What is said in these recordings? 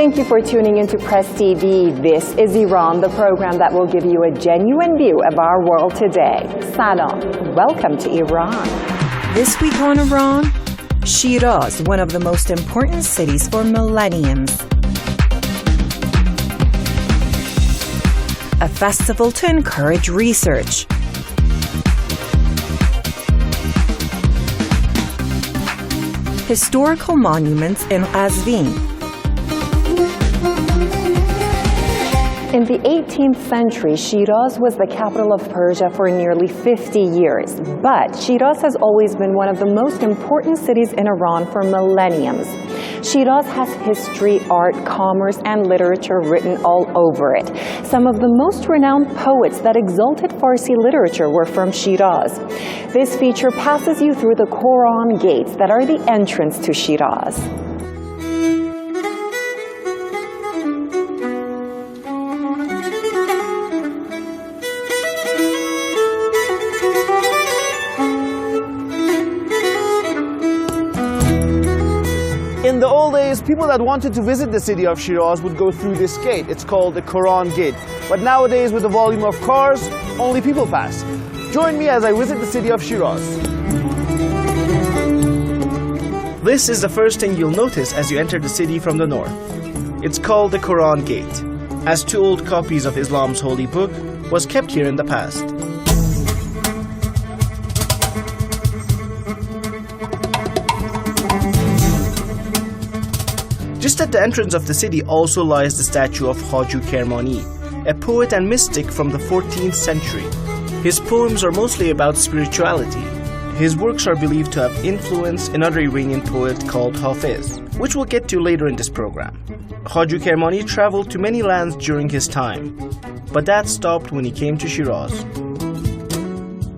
Thank you for tuning into Press TV. This is Iran, the program that will give you a genuine view of our world today. Salam. Welcome to Iran. This week on Iran, Shiraz, one of the most important cities for millenniums. A festival to encourage research. Historical monuments in Qazvin. In the 18th century, Shiraz was the capital of Persia for nearly 50 years. But Shiraz has always been one of the most important cities in Iran for millenniums. Shiraz has history, art, commerce, and literature written all over it. Some of the most renowned poets that exalted Farsi literature were from Shiraz. This feature passes you through the Quran gates that are the entrance to Shiraz. In the old days, people that wanted to visit the city of Shiraz would go through this gate. It's called the Quran Gate. But nowadays, with the volume of cars, only people pass. Join me as I visit the city of Shiraz. This is the first thing you'll notice as you enter the city from the north. It's called the Quran Gate, as two old copies of Islam's holy book was kept here in the past. Just at the entrance of the city also lies the statue of Haju Kermani, a poet and mystic from the 14th century. His poems are mostly about spirituality. His works are believed to have influenced another Iranian poet called Hafiz, which we'll get to later in this program. Haju Kermani traveled to many lands during his time, but that stopped when he came to Shiraz.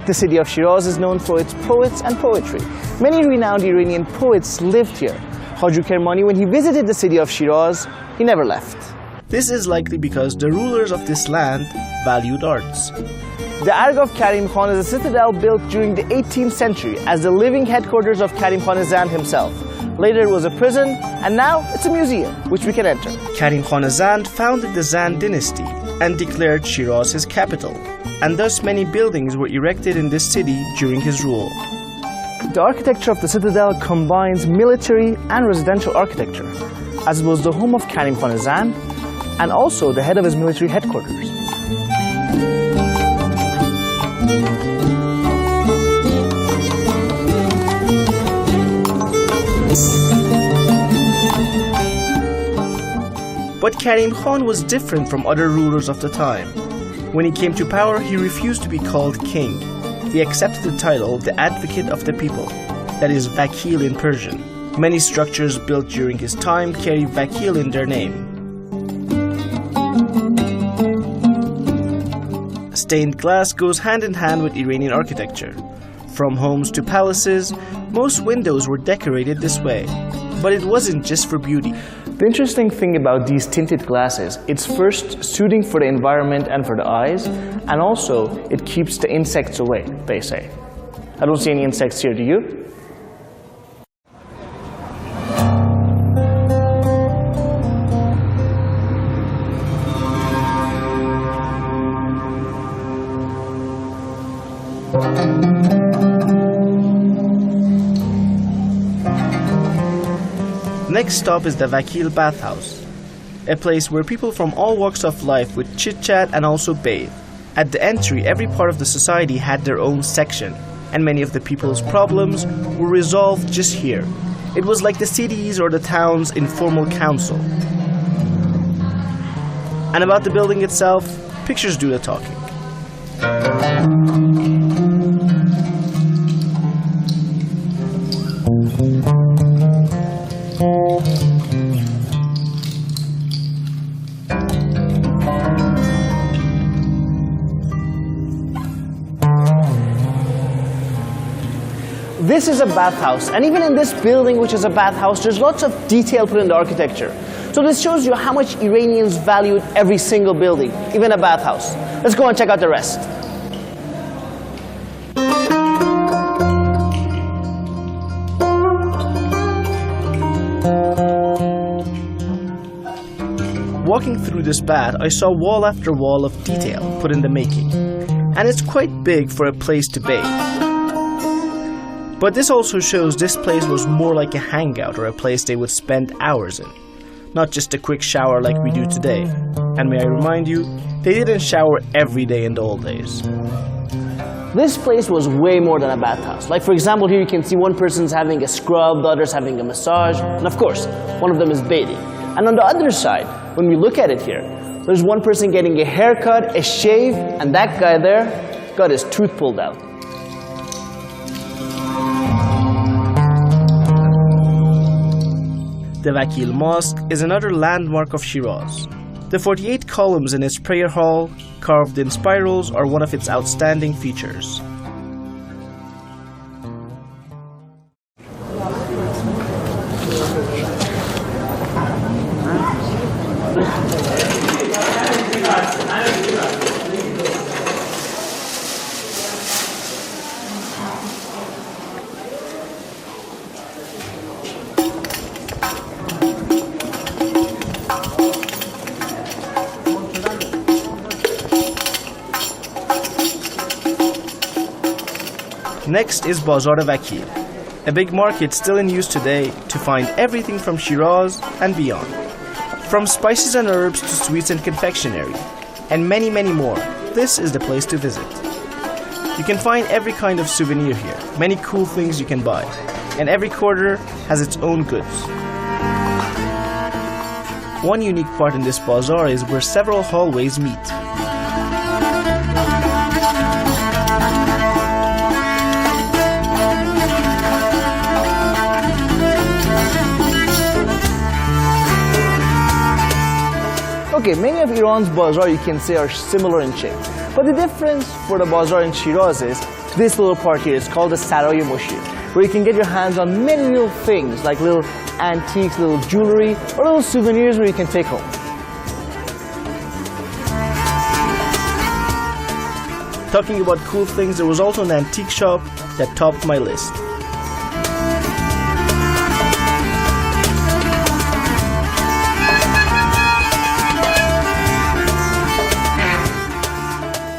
The city of Shiraz is known for its poets and poetry. Many renowned Iranian poets lived here. Haju Kermani, when he visited the city of Shiraz, he never left. This is likely because the rulers of this land valued arts. The Arg of Karim Khan is a citadel built during the 18th century as the living headquarters of Karim Khan Zand himself. Later it was a prison, and now it's a museum, which we can enter. Karim Khan Zand founded the Zand dynasty and declared Shiraz his capital, and thus many buildings were erected in this city during his rule. The architecture of the citadel combines military and residential architecture, as it was the home of Karim Khan Zand and also the head of his military headquarters. But Karim Khan was different from other rulers of the time. When he came to power, he refused to be called king. He accepted the title, the advocate of the people, that is Vakil in Persian. Many structures built during his time carry Vakil in their name. Stained glass goes hand in hand with Iranian architecture. From homes to palaces, most windows were decorated this way. But it wasn't just for beauty. The interesting thing about these tinted glasses, it's first soothing for the environment and for the eyes, and also it keeps the insects away, they say. I don't see any insects here, do you? Next stop is the Vakil bathhouse, a place where people from all walks of life would chit-chat and also bathe. At the entry, every part of the society had their own section, and many of the people's problems were resolved just here. It was like the city's or the town's informal council. And about the building itself, pictures do the talking. This is a bathhouse, and even in this building, which is a bathhouse, there's lots of detail put in the architecture. So this shows you how much Iranians valued every single building, even a bathhouse. Let's go and check out the rest. Walking through this bath, I saw wall after wall of detail put in the making, and it's quite big for a place to bathe. But this also shows this place was more like a hangout or a place they would spend hours in, not just a quick shower like we do today. And may I remind you, they didn't shower every day in the old days. This place was way more than a bathhouse. Like for example, here you can see one person's having a scrub, the other's having a massage, and of course, one of them is bathing. And on the other side, when we look at it here, there's one person getting a haircut, a shave, and that guy there got his tooth pulled out. The Vakil Mosque is another landmark of Shiraz. The 48 columns in its prayer hall, carved in spirals, are one of its outstanding features. Next is Bazar Vakil, a big market still in use today to find everything from Shiraz and beyond. From spices and herbs to sweets and confectionery, and many, many more, this is the place to visit. You can find every kind of souvenir here, many cool things you can buy, and every quarter has its own goods. One unique part in this bazaar is where several hallways meet. Okay, many of Iran's bazaar you can say are similar in shape. But the difference for the bazaar in Shiraz is this little part here. It's called the Saray Moshir, where you can get your hands on many little things like little antiques, little jewelry, or little souvenirs where you can take home. Talking about cool things, there was also an antique shop that topped my list.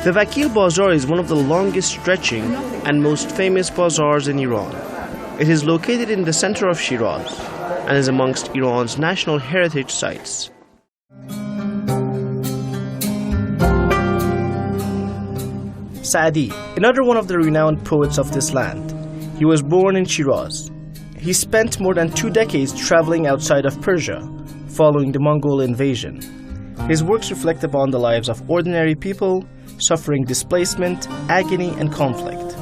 The Vakil Bazaar is one of the longest stretching and most famous bazaars in Iran. It is located in the center of Shiraz and is amongst Iran's national heritage sites. Saadi, another one of the renowned poets of this land. He was born in Shiraz. He spent more than 2 decades traveling outside of Persia, following the Mongol invasion. His works reflect upon the lives of ordinary people, suffering displacement, agony, and conflict.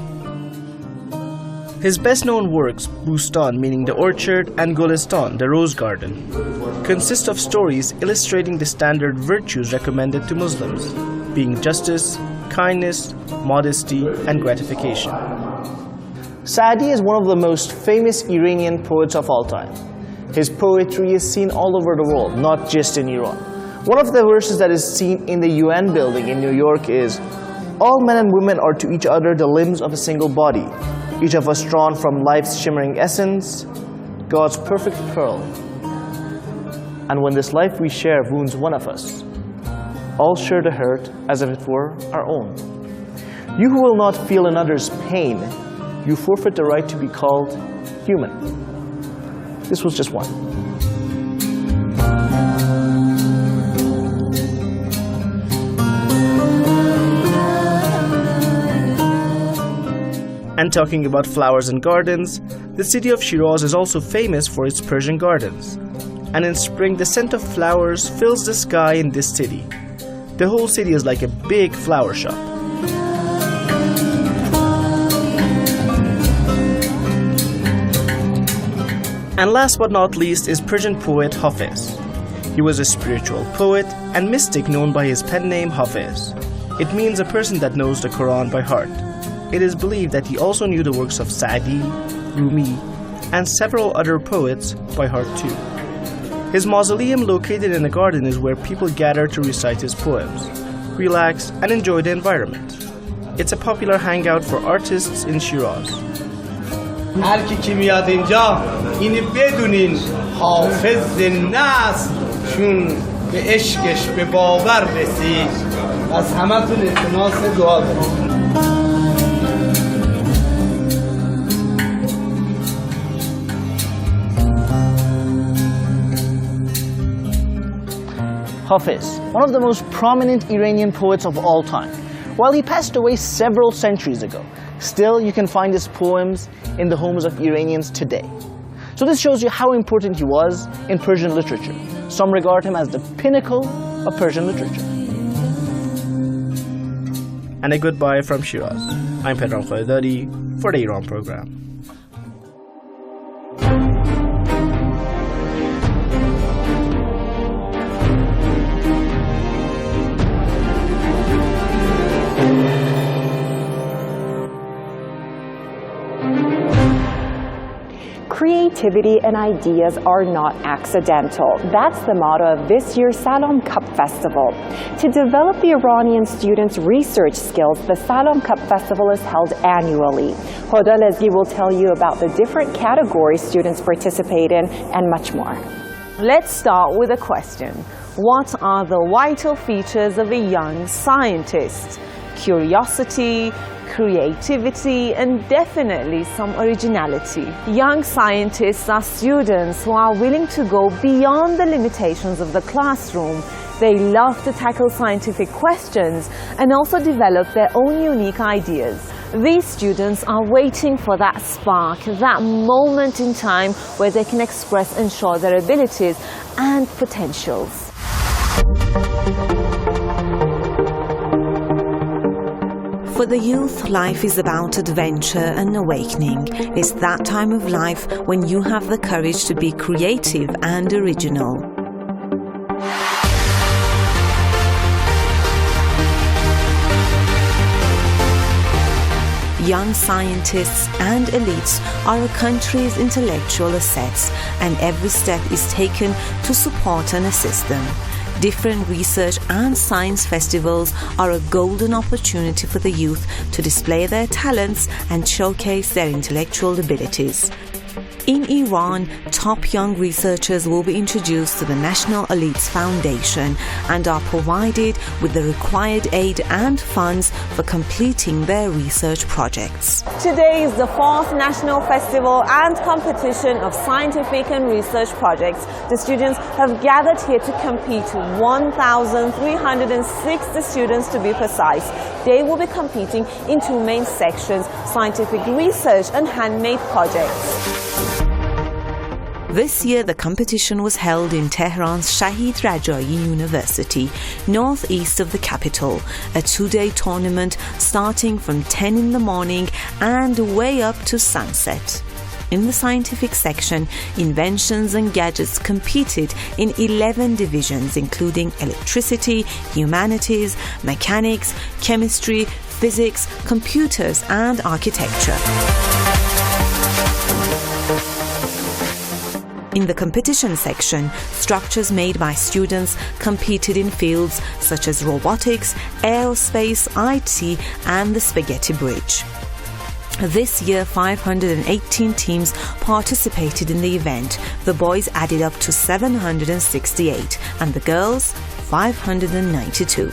His best-known works, Bustan, meaning the orchard, and Golistan, the rose garden, consist of stories illustrating the standard virtues recommended to Muslims, being justice, kindness, modesty, and gratification. Saadi is one of the most famous Iranian poets of all time. His poetry is seen all over the world, not just in Iran. One of the verses that is seen in the UN building in New York is, "All men and women are to each other the limbs of a single body, each of us drawn from life's shimmering essence, God's perfect pearl. And when this life we share wounds one of us, all share the hurt as if it were our own. You who will not feel another's pain, you forfeit the right to be called human." This was just one. And talking about flowers and gardens, the city of Shiraz is also famous for its Persian gardens. And in spring, the scent of flowers fills the sky in this city. The whole city is like a big flower shop. And last but not least is Persian poet Hafez. He was a spiritual poet and mystic known by his pen name Hafez. It means a person that knows the Quran by heart. It is believed that he also knew the works of Saadi, Rumi, and several other poets by heart too. His mausoleum located in a garden is where people gather to recite his poems, relax, and enjoy the environment. It's a popular hangout for artists in Shiraz. هر کی میاد اینجا اینو بدونین حافظ نسل چون به عشقش به باور رسید. از همتون التماس دعا دارم. Hafiz, one of the most prominent Iranian poets of all time. While he passed away several centuries ago, still you can find his poems in the homes of Iranians today. So this shows you how important he was in Persian literature. Some regard him as the pinnacle of Persian literature. And a goodbye from Shiraz. I'm Pedram Khoedari for the Iran program. Creativity and ideas are not accidental. That's the motto of this year's Salam Cup Festival. To develop the Iranian students' research skills, the Salam Cup Festival is held annually. Hoda Lezgi will tell you about the different categories students participate in and much more. Let's start with a question. What are the vital features of a young scientist? Curiosity, creativity, and definitely some originality. Young scientists are students who are willing to go beyond the limitations of the classroom. They love to tackle scientific questions and also develop their own unique ideas. These students are waiting for that spark, that moment in time where they can express and show their abilities and potentials. For the youth, life is about adventure and awakening. It's that time of life when you have the courage to be creative and original. Young scientists and elites are a country's intellectual assets, and every step is taken to support and assist them. Different research and science festivals are a golden opportunity for the youth to display their talents and showcase their intellectual abilities. In Iran, top young researchers will be introduced to the National Elites Foundation and are provided with the required aid and funds for completing their research projects. Today is the 4th National Festival and Competition of Scientific and Research Projects. The students have gathered here to compete, 1,360 students to be precise. They will be competing in 2 main sections, scientific research and handmade projects. This year, the competition was held in Tehran's Shahid Rajaei University, northeast of the capital, a 2-day tournament starting from 10 in the morning and way up to sunset. In the scientific section, inventions and gadgets competed in 11 divisions, including electricity, humanities, mechanics, chemistry, physics, computers, and architecture. In the competition section, structures made by students competed in fields such as robotics, aerospace, IT, and the Spaghetti Bridge. This year, 518 teams participated in the event. The boys added up to 768 and the girls 592.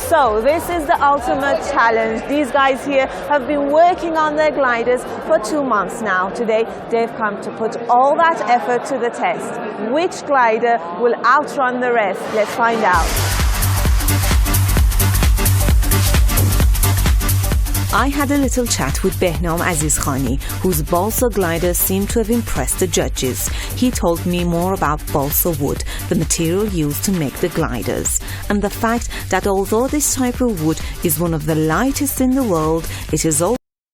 So this is the ultimate challenge. These guys here have been working on their gliders for 2 months now. Today they've come to put all that effort to the test. Which glider will outrun the rest? Let's find out. I had a little chat with Behnam Azizkhani, whose balsa gliders seem to have impressed the judges. He told me more about balsa wood, the material used to make the gliders, and the fact that although this type of wood is one of the lightest in the world, it is also